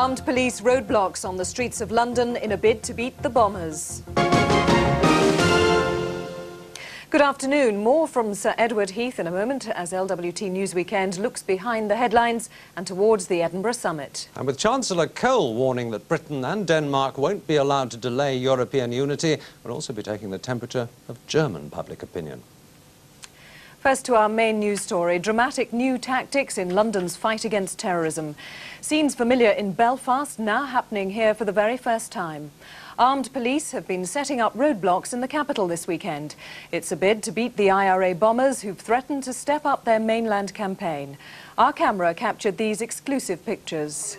Armed police roadblocks on the streets of London in a bid to beat the bombers. Good afternoon. More from Sir Edward Heath in a moment as LWT News Weekend looks behind the headlines and towards the Edinburgh summit. And with Chancellor Cole warning that Britain and Denmark won't be allowed to delay European unity, we'll also be taking the temperature of German public opinion. First to our main news story, dramatic new tactics in London's fight against terrorism. Scenes familiar in Belfast now happening here for the very first time. Armed police have been setting up roadblocks in the capital this weekend. It's a bid to beat the IRA bombers who've threatened to step up their mainland campaign. Our camera captured these exclusive pictures.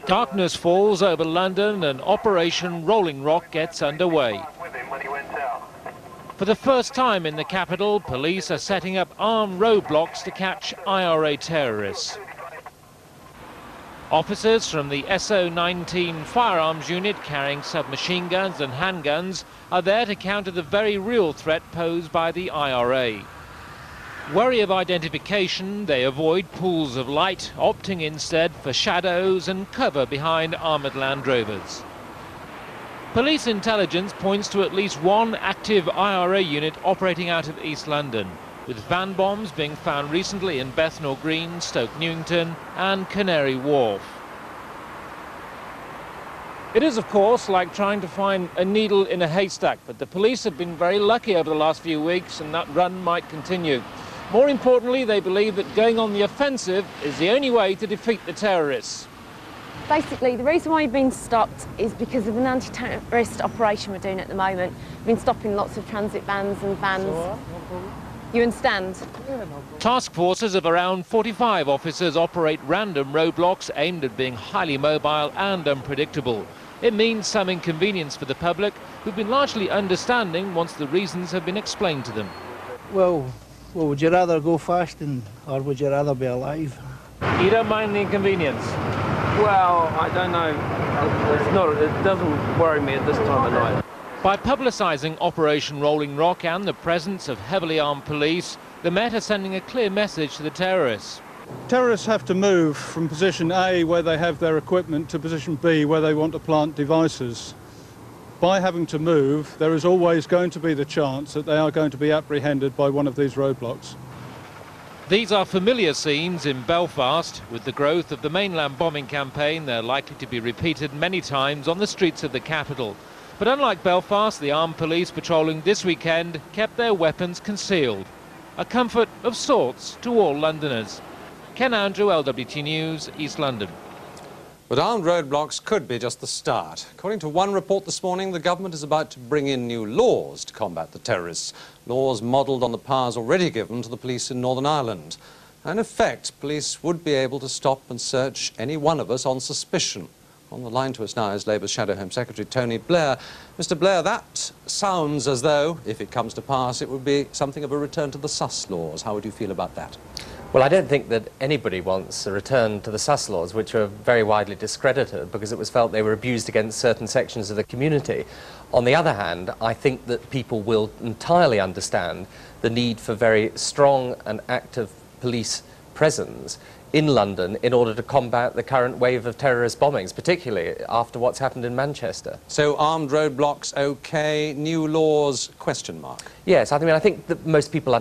Darkness falls over London and Operation Rolling Rock gets underway. For the first time in the capital, police are setting up armed roadblocks to catch IRA terrorists. Officers from the SO-19 firearms unit carrying submachine guns and handguns are there to counter the very real threat posed by the IRA. Wary of identification, they avoid pools of light, opting instead for shadows and cover behind armoured Land Rovers. Police intelligence points to at least one active IRA unit operating out of East London, with van bombs being found recently in Bethnal Green, Stoke Newington and Canary Wharf. It is, of course, like trying to find a needle in a haystack, but the police have been very lucky over the last few weeks and that run might continue. More importantly, they believe that going on the offensive is the only way to defeat the terrorists. Basically, the reason why you've been stopped is because of an anti-terrorist operation we're doing at the moment. We've been stopping lots of transit vans and vans. You understand? Task forces of around 45 officers operate random roadblocks aimed at being highly mobile and unpredictable. It means some inconvenience for the public, who've been largely understanding once the reasons have been explained to them. Well, would you rather go fasting or would you rather be alive? You don't mind the inconvenience? Well, I don't know. It doesn't worry me at this time of night. By publicising Operation Rolling Rock and the presence of heavily armed police, the Met are sending a clear message to the terrorists. Terrorists have to move from position A, where they have their equipment, to position B, where they want to plant devices. By having to move, there is always going to be the chance that they are going to be apprehended by one of these roadblocks. These are familiar scenes in Belfast. With the growth of the mainland bombing campaign, they're likely to be repeated many times on the streets of the capital. But unlike Belfast, the armed police patrolling this weekend kept their weapons concealed. A comfort of sorts to all Londoners. Ken Andrew, LWT News, East London. But armed roadblocks could be just the start. According to one report this morning, the government is about to bring in new laws to combat the terrorists. Laws modelled on the powers already given to the police in Northern Ireland. In effect, police would be able to stop and search any one of us on suspicion. On the line to us now is Labour's Shadow Home Secretary Tony Blair. Mr. Blair, that sounds as though, if it comes to pass, it would be something of a return to the sus laws. How would you feel about that? Well, I don't think that anybody wants a return to the sus laws, which were very widely discredited because it was felt they were abused against certain sections of the community. On the other hand, I think that people will entirely understand the need for very strong and active police presence in London in order to combat the current wave of terrorist bombings, particularly after what's happened in Manchester. So armed roadblocks, OK, new laws, question mark? Yes, I think that most people understand